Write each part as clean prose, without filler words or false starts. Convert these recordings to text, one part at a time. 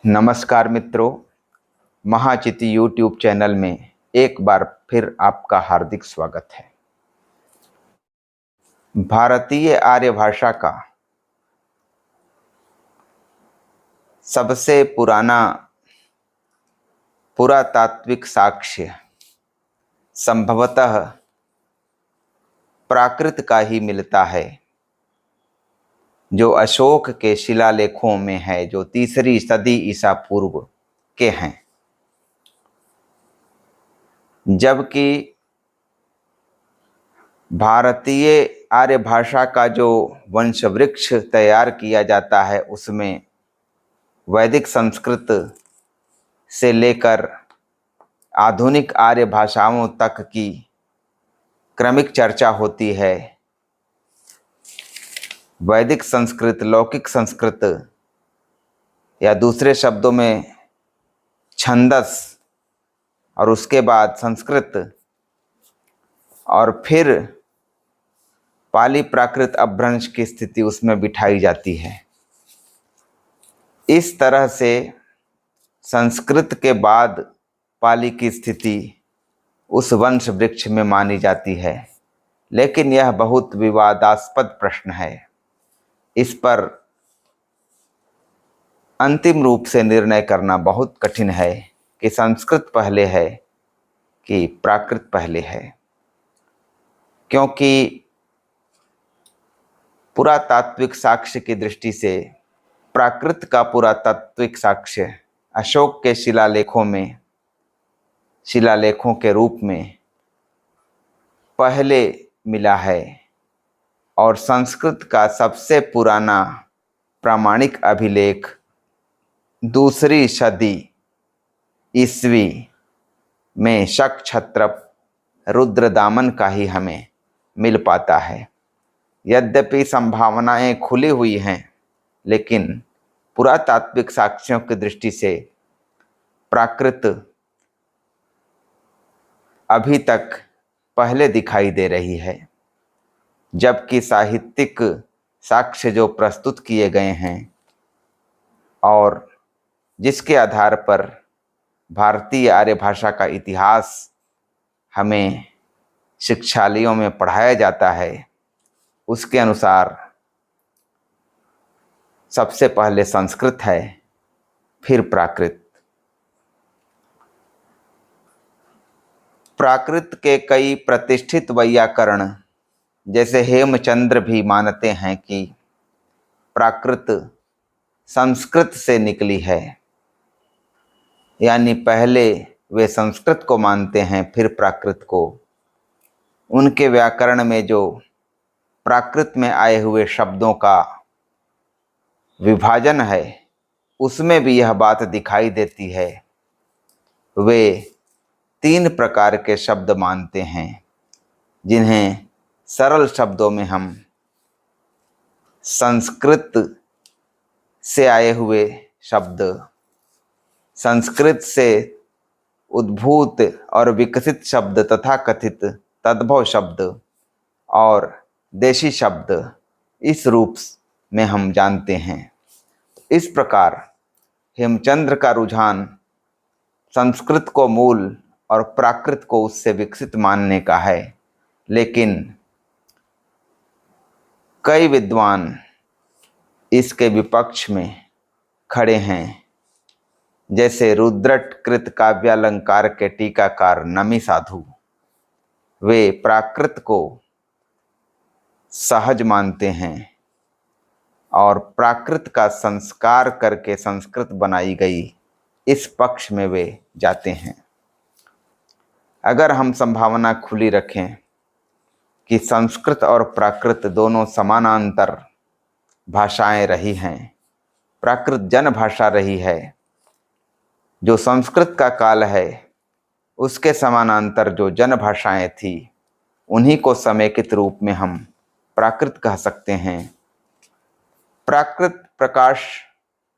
नमस्कार मित्रों, महाचिति YouTube channel में एक बार फिर आपका हार्दिक स्वागत है। भारतीय आर्य भाषा का सबसे पुराना पुरातात्विक साक्ष्य संभवतः प्राकृत का ही मिलता है, जो अशोक के शिलालेखों में है, जो 3री सदी ईसा पूर्व के हैं। जबकि भारतीय आर्य भाषा का जो वंश वृक्ष तैयार किया जाता है, उसमें वैदिक संस्कृत से लेकर आधुनिक आर्य भाषाओं तक की क्रमिक चर्चा होती है। वैदिक संस्कृत, लौकिक संस्कृत, या दूसरे शब्दों में छंदस, और उसके बाद संस्कृत, और फिर पाली प्राकृत अपभ्रंश की स्थिति उसमें बिठाई जाती है। इस तरह से संस्कृत के बाद पाली की स्थिति उस वंश वृक्ष में मानी जाती है, लेकिन यह बहुत विवादास्पद प्रश्न है। इस पर अंतिम रूप से निर्णय करना बहुत कठिन है कि संस्कृत पहले है कि प्राकृत पहले है, क्योंकि पुरातात्विक साक्ष्य की दृष्टि से प्राकृत का पुरातात्विक साक्ष्य अशोक के शिलालेखों के रूप में पहले मिला है, और संस्कृत का सबसे पुराना प्रामाणिक अभिलेख 2री सदी ईस्वी में शक छत्रप रुद्रदामन का ही हमें मिल पाता है। यद्यपि संभावनाएं खुली हुई हैं, लेकिन पुरातात्विक साक्ष्यों की दृष्टि से प्राकृत अभी तक पहले दिखाई दे रही है, जबकि साहित्यिक साक्ष्य जो प्रस्तुत किए गए हैं और जिसके आधार पर भारतीय आर्य भाषा का इतिहास हमें शिक्षालयों में पढ़ाया जाता है, उसके अनुसार सबसे पहले संस्कृत है, फिर प्राकृत। प्राकृत के कई प्रतिष्ठित वैयाकरण जैसे हेमचंद्र भी मानते हैं कि प्राकृत संस्कृत से निकली है, यानी पहले वे संस्कृत को मानते हैं, फिर प्राकृत को। उनके व्याकरण में जो प्राकृत में आए हुए शब्दों का विभाजन है, उसमें भी यह बात दिखाई देती है। वे 3 प्रकार के शब्द मानते हैं, जिन्हें सरल शब्दों में हम संस्कृत से आए हुए शब्द, संस्कृत से उद्भूत और विकसित शब्द, तथा कथित तद्भव शब्द और देशी शब्द, इस रूप में हम जानते हैं। इस प्रकार हेमचंद्र का रुझान संस्कृत को मूल और प्राकृत को उससे विकसित मानने का है, लेकिन कई विद्वान इसके विपक्ष में खड़े हैं, जैसे रुद्रट कृत काव्यालंकार के टीकाकार नमी साधु। वे प्राकृत को सहज मानते हैं और प्राकृत का संस्कार करके संस्कृत बनाई गई, इस पक्ष में वे जाते हैं। अगर हम संभावना खुली रखें कि संस्कृत और प्राकृत दोनों समानांतर भाषाएं रही हैं, प्राकृत जन भाषा रही है, जो संस्कृत का काल है उसके समानांतर जो जन भाषाएं थी, उन्हीं को समेकित रूप में हम प्राकृत कह सकते हैं। प्राकृत प्रकाश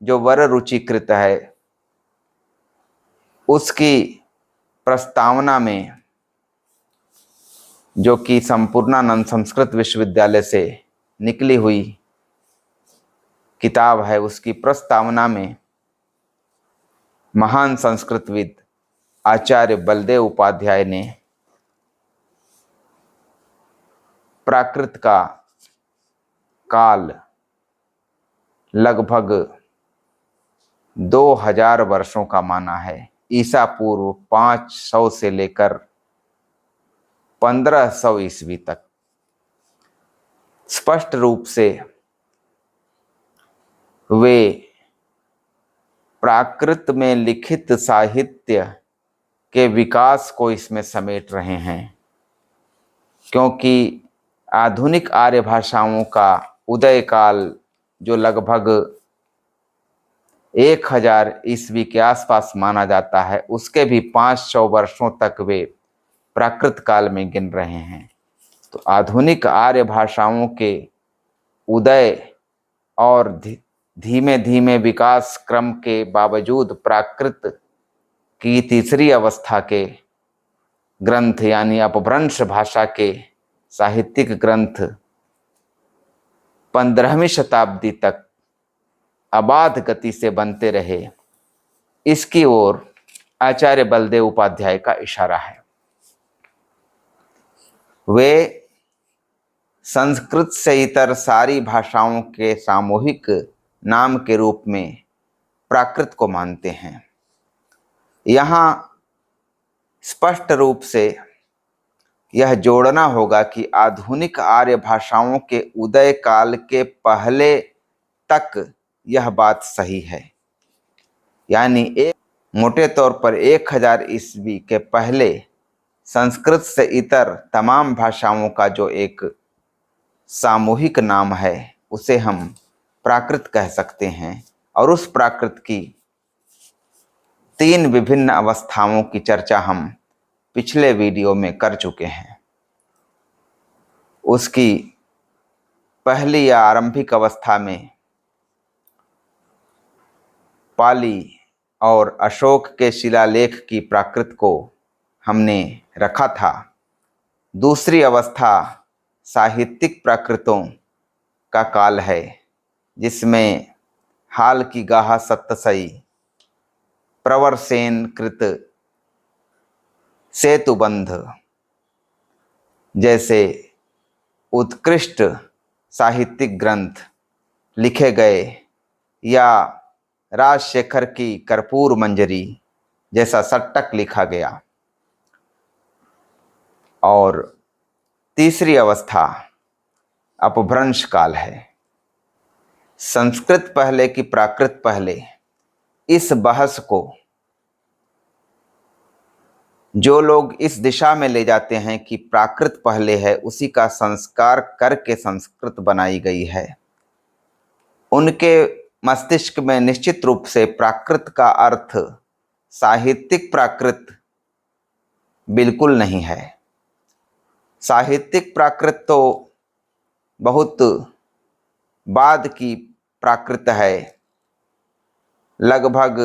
जो वर रुचिकृत है, उसकी प्रस्तावना में, जो कि संपूर्णानंद संस्कृत विश्वविद्यालय से निकली हुई किताब है, उसकी प्रस्तावना में महान संस्कृतविद आचार्य बलदेव उपाध्याय ने प्राकृत का काल लगभग 2000 वर्षों का माना है। ईसा पूर्व 500 से लेकर 1500 ईस्वी तक। स्पष्ट रूप से वे प्राकृत में लिखित साहित्य के विकास को इसमें समेट रहे हैं, क्योंकि आधुनिक आर्य भाषाओं का उदय काल जो लगभग 1000 ईस्वी के आसपास माना जाता है, उसके भी 500 वर्षों तक वे प्राकृत काल में गिन रहे हैं। तो आधुनिक आर्य भाषाओं के उदय और धीमे धीमे विकास क्रम के बावजूद प्राकृत की तीसरी अवस्था के ग्रंथ यानी अपभ्रंश भाषा के साहित्यिक ग्रंथ 15वीं शताब्दी तक अबाध गति से बनते रहे, इसकी ओर आचार्य बलदेव उपाध्याय का इशारा है। वे संस्कृत से इतर सारी भाषाओं के सामूहिक नाम के रूप में प्राकृत को मानते हैं। यहाँ स्पष्ट रूप से यह जोड़ना होगा कि आधुनिक आर्य भाषाओं के उदय काल के पहले तक यह बात सही है, यानी मोटे तौर पर 1000 ईस्वी के पहले संस्कृत से इतर तमाम भाषाओं का जो एक सामूहिक नाम है उसे हम प्राकृत कह सकते हैं। और उस प्राकृत की 3 विभिन्न अवस्थाओं की चर्चा हम पिछले वीडियो में कर चुके हैं। उसकी पहली या आरंभिक अवस्था में पाली और अशोक के शिलालेख की प्राकृत को हमने रखा था। दूसरी अवस्था साहित्यिक प्राकृतों का काल है, जिसमें हाल की गाहा सत्तसई, प्रवरसेन कृत सेतुबंध जैसे उत्कृष्ट साहित्यिक ग्रंथ लिखे गए, या राजशेखर की कर्पूर मंजरी जैसा सट्टक लिखा गया। और तीसरी अवस्था अपभ्रंश काल है। संस्कृत पहले कि प्राकृत पहले, इस बहस को जो लोग इस दिशा में ले जाते हैं कि प्राकृत पहले है, उसी का संस्कार करके संस्कृत बनाई गई है, उनके मस्तिष्क में निश्चित रूप से प्राकृत का अर्थ साहित्यिक प्राकृत बिल्कुल नहीं है। साहित्यिक प्राकृत तो बहुत बाद की प्राकृत है। लगभग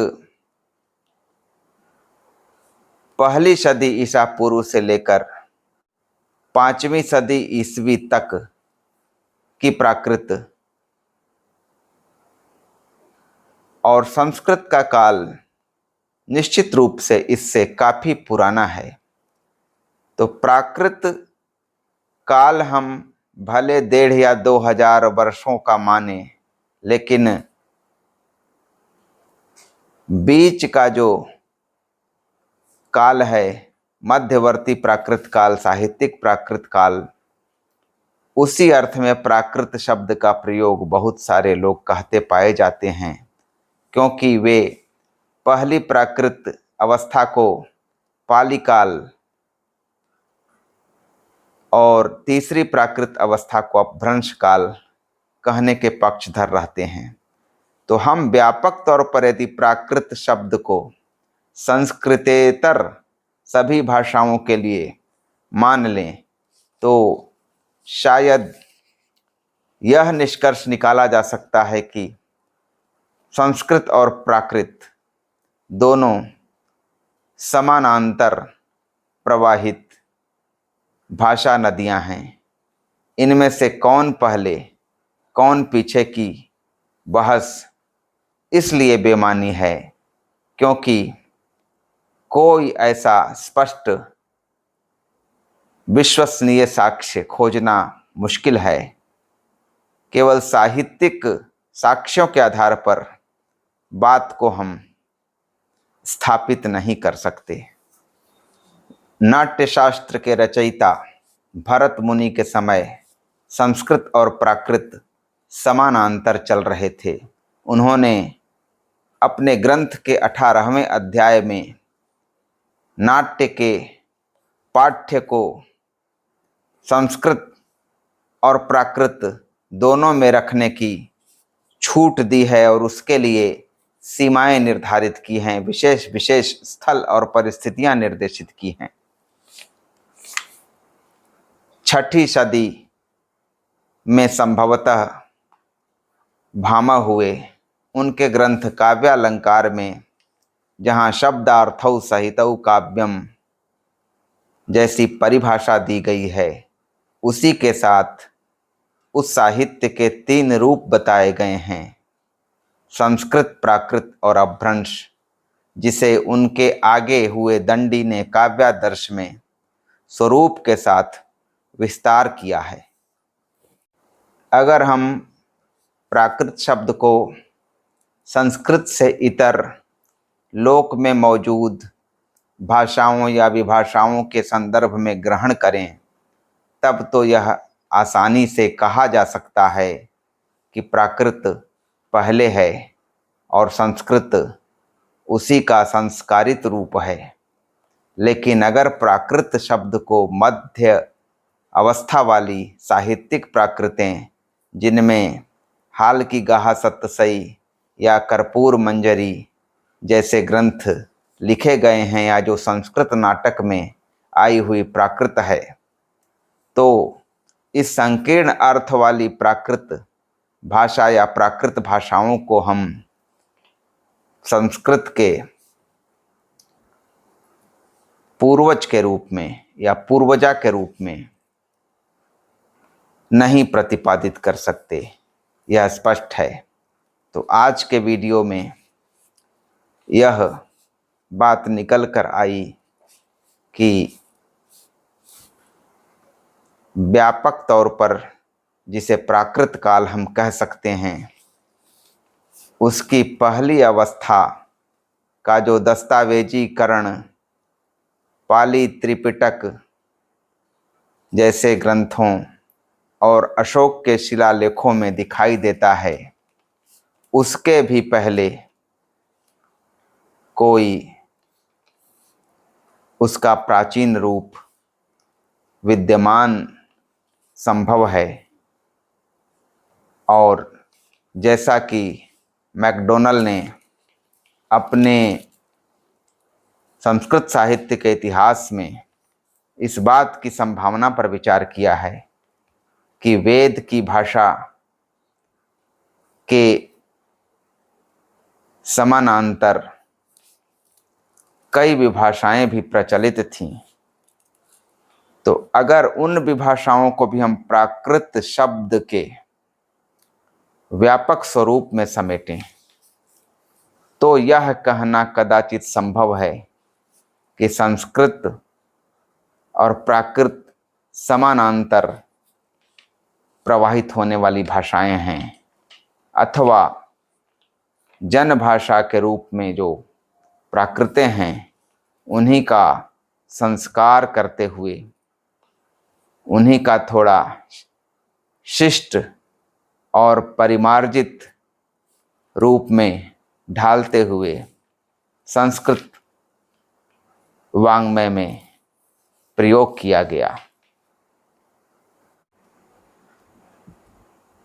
पहली सदी ईसा पूर्व से लेकर 5वीं सदी ईस्वी तक की प्राकृत, और संस्कृत का काल निश्चित रूप से इससे काफी पुराना है। तो प्राकृत काल हम भले 1.5 या 2000 वर्षों का माने, लेकिन बीच का जो काल है, मध्यवर्ती प्राकृत काल, साहित्यिक प्राकृत काल, उसी अर्थ में प्राकृत शब्द का प्रयोग बहुत सारे लोग कहते पाए जाते हैं, क्योंकि वे पहली प्राकृत अवस्था को पाली काल और तीसरी प्राकृत अवस्था को अपभ्रंश काल कहने के पक्षधर रहते हैं। तो हम व्यापक तौर पर यदि प्राकृत शब्द को संस्कृतेतर सभी भाषाओं के लिए मान लें, तो शायद यह निष्कर्ष निकाला जा सकता है कि संस्कृत और प्राकृत दोनों समानांतर प्रवाहित भाषा नदियां हैं। इनमें से कौन पहले कौन पीछे की बहस इसलिए बेमानी है क्योंकि कोई ऐसा स्पष्ट विश्वसनीय साक्ष्य खोजना मुश्किल है। केवल साहित्यिक साक्ष्यों के आधार पर बात को हम स्थापित नहीं कर सकते। नाट्यशास्त्र के रचयिता भरत मुनि के समय संस्कृत और प्राकृत समानांतर चल रहे थे। उन्होंने अपने ग्रंथ के 18वें अध्याय में नाट्य के पाठ्य को संस्कृत और प्राकृत दोनों में रखने की छूट दी है और उसके लिए सीमाएं निर्धारित की हैं, विशेष विशेष स्थल और परिस्थितियां निर्देशित की हैं। 6ठी सदी में संभवतः भामा हुए उनके ग्रंथ काव्यालंकार में जहाँ शब्दार्थौ सहितौ काव्यम जैसी परिभाषा दी गई है, उसी के साथ उस साहित्य के 3 रूप बताए गए हैं, संस्कृत, प्राकृत और अपभ्रंश, जिसे उनके आगे हुए दंडी ने काव्यादर्श में स्वरूप के साथ विस्तार किया है। अगर हम प्राकृत शब्द को संस्कृत से इतर लोक में मौजूद भाषाओं या विभाषाओं के संदर्भ में ग्रहण करें, तब तो यह आसानी से कहा जा सकता है कि प्राकृत पहले है और संस्कृत उसी का संस्कारित रूप है। लेकिन अगर प्राकृत शब्द को मध्य अवस्था वाली साहित्यिक प्राकृतें, जिनमें हाल की गाहा सतसई या कर्पूर मंजरी जैसे ग्रंथ लिखे गए हैं, या जो संस्कृत नाटक में आई हुई प्राकृत है, तो इस संकीर्ण अर्थ वाली प्राकृत भाषा या प्राकृत भाषाओं को हम संस्कृत के पूर्वज के रूप में या पूर्वजा के रूप में नहीं प्रतिपादित कर सकते, यह स्पष्ट है। तो आज के वीडियो में यह बात निकल कर आई कि व्यापक तौर पर जिसे प्राकृत काल हम कह सकते हैं, उसकी पहली अवस्था का जो दस्तावेजीकरण पाली त्रिपिटक जैसे ग्रंथों और अशोक के शिलालेखों में दिखाई देता है, उसके भी पहले कोई उसका प्राचीन रूप विद्यमान संभव है। और जैसा कि मैकडोनल ने अपने संस्कृत साहित्य के इतिहास में इस बात की संभावना पर विचार किया है कि वेद की भाषा के समानांतर कई विभाषाएं भी प्रचलित थीं, तो अगर उन विभाषाओं को भी हम प्राकृत शब्द के व्यापक स्वरूप में समेटें, तो यह कहना कदाचित संभव है कि संस्कृत और प्राकृत समानांतर प्रवाहित होने वाली भाषाएं हैं, अथवा जन भाषा के रूप में जो प्राकृतें हैं, उन्हीं का संस्कार करते हुए, उन्हीं का थोड़ा शिष्ट और परिमार्जित रूप में ढालते हुए संस्कृत वाङ्मय में प्रयोग किया गया।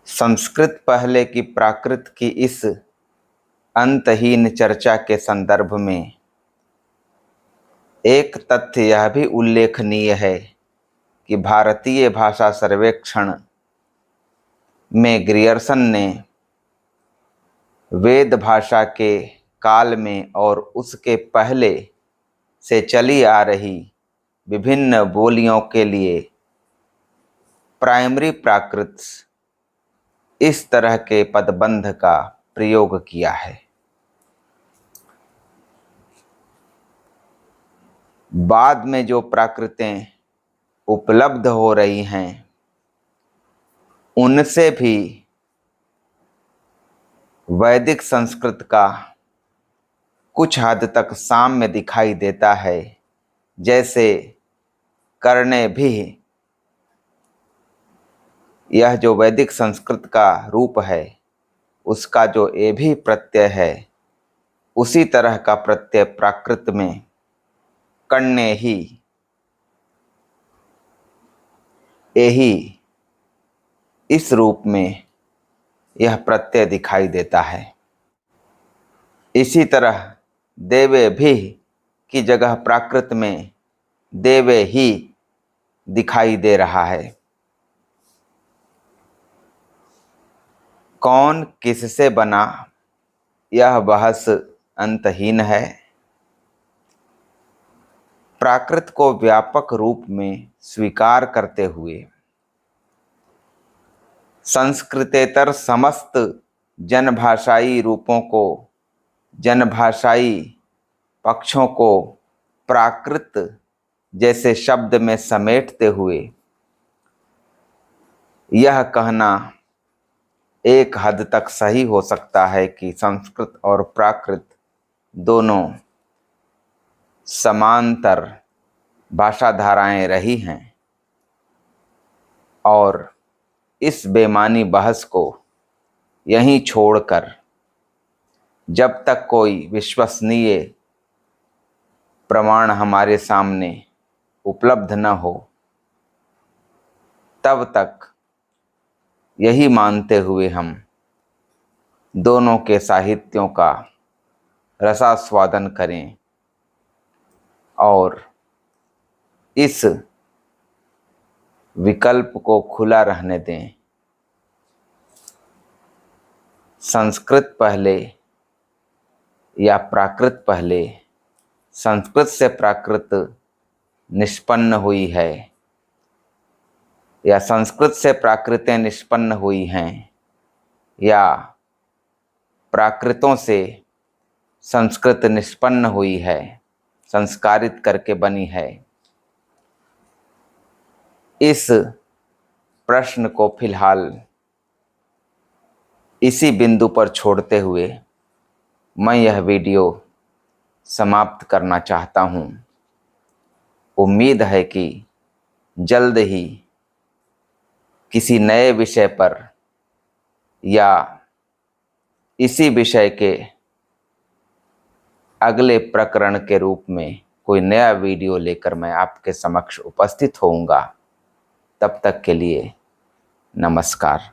संस्कृत पहले की प्राकृत की इस अंतहीन चर्चा के संदर्भ में एक तथ्य यह भी उल्लेखनीय है कि भारतीय भाषा सर्वेक्षण में ग्रियर्सन ने वेद भाषा के काल में और उसके पहले से चली आ रही विभिन्न बोलियों के लिए प्राइमरी प्राकृत इस तरह के पदबंध का प्रयोग किया है। बाद में जो प्राकृतें उपलब्ध हो रही हैं उनसे भी वैदिक संस्कृत का कुछ हद तक साम्य दिखाई देता है। जैसे करने भी, यह जो वैदिक संस्कृत का रूप है उसका जो ए भी प्रत्यय है, उसी तरह का प्रत्यय प्राकृत में करने ही, एही, इस रूप में यह प्रत्यय दिखाई देता है। इसी तरह देवे भी की जगह प्राकृत में देवे ही दिखाई दे रहा है। कौन किससे बना, यह बहस अंतहीन है। प्राकृत को व्यापक रूप में स्वीकार करते हुए संस्कृतेतर समस्त जनभाषाई रूपों को, जनभाषाई पक्षों को प्राकृत जैसे शब्द में समेटते हुए यह कहना एक हद तक सही हो सकता है कि संस्कृत और प्राकृत दोनों समांतर भाषा धाराएं रही हैं और इस बेमानी बहस को यहीं छोड़कर जब तक कोई विश्वसनीय प्रमाण हमारे सामने उपलब्ध न हो तब तक यही मानते हुए हम दोनों के साहित्यों का रसास्वादन करें और इस विकल्प को खुला रहने दें। संस्कृत पहले या प्राकृत पहले, संस्कृत से प्राकृत निष्पन्न हुई है या संस्कृत से प्राकृतें निष्पन्न हुई हैं या प्राकृतों से संस्कृत निष्पन्न हुई है, संस्कारित करके बनी है, इस प्रश्न को फिलहाल इसी बिंदु पर छोड़ते हुए मैं यह वीडियो समाप्त करना चाहता हूँ। उम्मीद है कि जल्द ही किसी नए विषय पर या इसी विषय के अगले प्रकरण के रूप में कोई नया वीडियो लेकर मैं आपके समक्ष उपस्थित होऊंगा। तब तक के लिए नमस्कार।